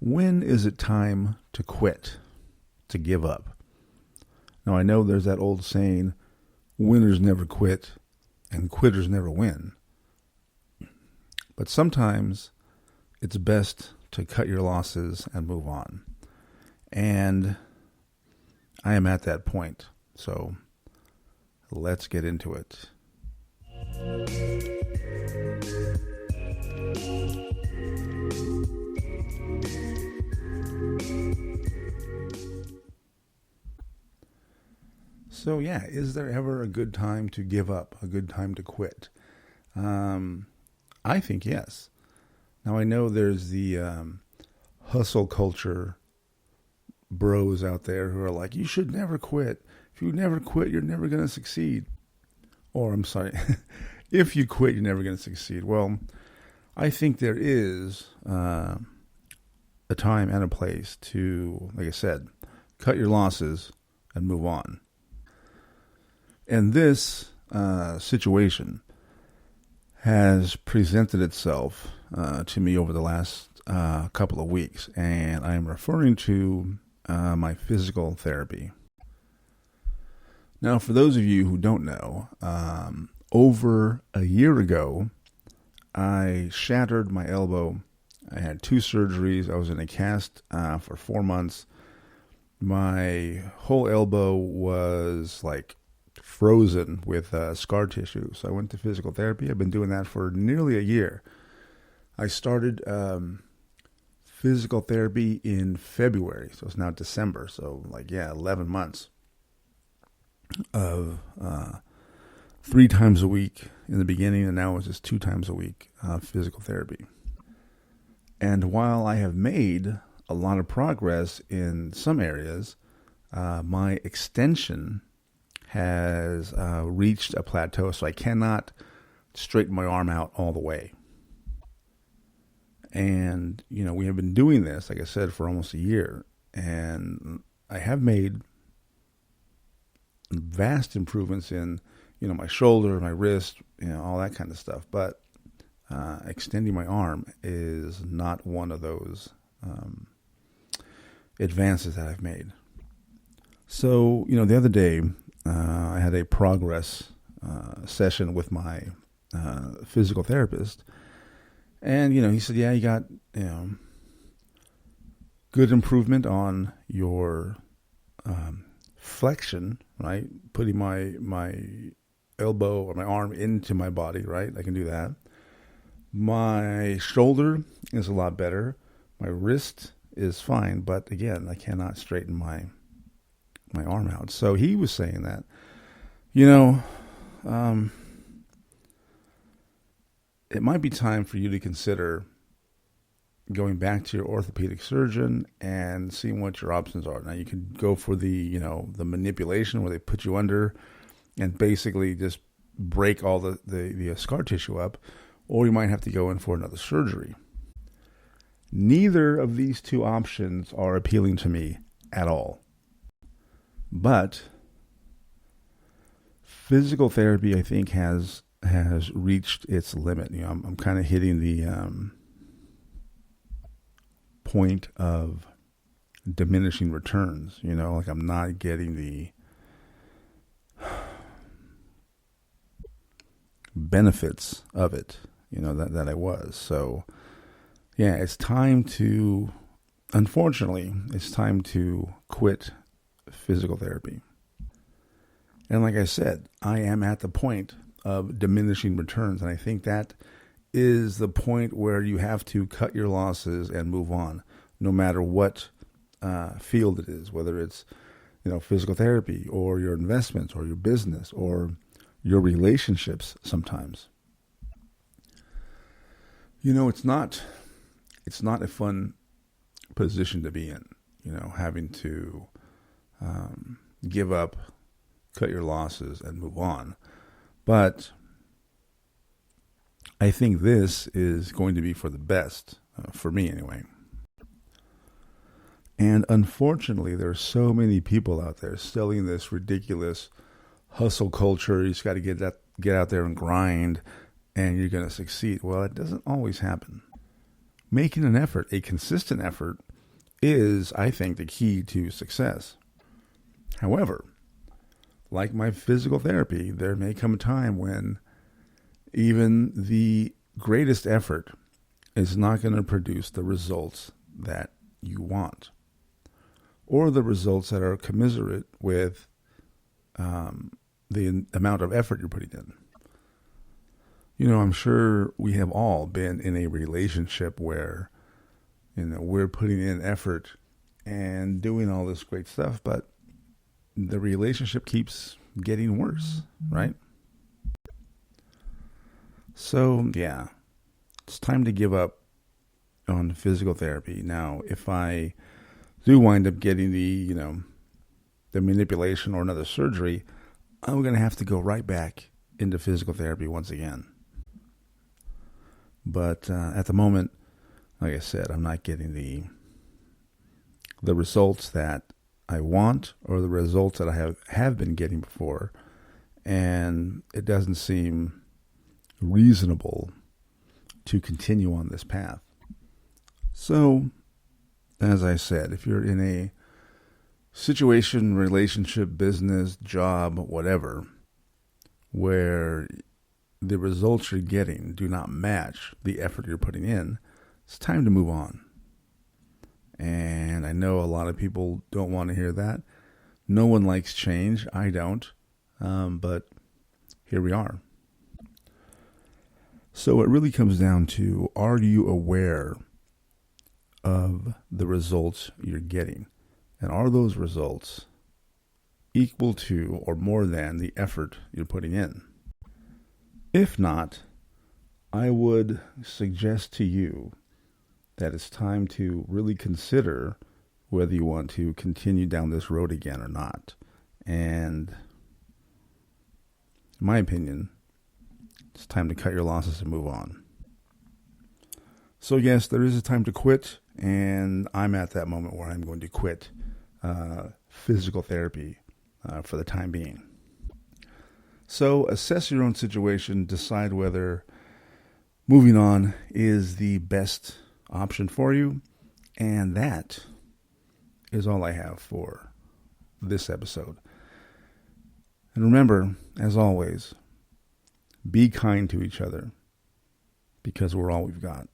When is it time to quit, to give up? Now, I know there's that old saying, winners never quit and quitters never win. But sometimes it's best to cut your losses and move on. And I am at that point. So let's get into it. So yeah, is there ever a good time to give up, a good time to quit? I think yes. Now I know there's the hustle culture bros out there who are like, you should never quit. If you never quit, you're never going to succeed. Or I'm sorry, if you quit, you're never going to succeed. Well, I think there is a time and a place to, like I said, cut your losses and move on. And this situation has presented itself to me over the last couple of weeks, and I am referring to my physical therapy. Now, for those of you who don't know, over a year ago, I shattered my elbow. I had 2 surgeries. I was in a cast for 4 months. My whole elbow was like frozen with scar tissue. So I went to physical therapy. I've been doing that for nearly a year. I started physical therapy in February. So it's now December. So 11 months of 3 times a week in the beginning. And now it's just 2 times a week physical therapy. And while I have made a lot of progress in some areas, my extension has reached a plateau, so I cannot straighten my arm out all the way. And, we have been doing this, like I said, for almost a year, and I have made vast improvements in, my shoulder, my wrist, all that kind of stuff. But extending my arm is not one of those advances that I've made. So, the other day, I had a progress session with my physical therapist. And, he said, yeah, you got, good improvement on your flexion, right? Putting my elbow or my arm into my body, right? I can do that. My shoulder is a lot better. My wrist is fine. But again, I cannot straighten my arm out. So he was saying that, it might be time for you to consider going back to your orthopedic surgeon and seeing what your options are. Now you can go for the manipulation where they put you under and basically just break all the scar tissue up, or you might have to go in for another surgery. Neither of these 2 options are appealing to me at all. But physical therapy, I think, has reached its limit. I'm kind of hitting the point of diminishing returns. I'm not getting the benefits of it, that I was. So, yeah, unfortunately, it's time to quit physical therapy. And like I said, I am at the point of diminishing returns. And I think that is the point where you have to cut your losses and move on, no matter what field it is, whether it's, physical therapy or your investments or your business or your relationships sometimes. It's not a fun position to be in, having to give up, cut your losses, and move on. But I think this is going to be for the best, for me anyway. And unfortunately, there are so many people out there selling this ridiculous hustle culture. You just got to get out there and grind, and you're going to succeed. Well, it doesn't always happen. Making an effort, a consistent effort, is, I think, the key to success. However, like my physical therapy, there may come a time when even the greatest effort is not going to produce the results that you want, or the results that are commensurate with the amount of effort you're putting in. You know, I'm sure we have all been in a relationship where, you know, we're putting in effort and doing all this great stuff, but the relationship keeps getting worse, right? So, yeah, it's time to give up on physical therapy. Now, if I do wind up getting the manipulation or another surgery, I'm going to have to go right back into physical therapy once again. But at the moment, like I said, I'm not getting the results that I want or the results that I have been getting before. And it doesn't seem reasonable to continue on this path. So, as I said, if you're in a situation, relationship, business, job, whatever, where the results you're getting do not match the effort you're putting in, it's time to move on. And I know a lot of people don't want to hear that. No one likes change. I don't. But here we are. So it really comes down to, are you aware of the results you're getting? And are those results equal to or more than the effort you're putting in? If not, I would suggest to you that it's time to really consider whether you want to continue down this road again or not. And in my opinion, it's time to cut your losses and move on. So yes, there is a time to quit, and I'm at that moment where I'm going to quit physical therapy for the time being. So assess your own situation, decide whether moving on is the best option for you, and that is all I have for this episode. And remember, as always, be kind to each other, because we're all we've got.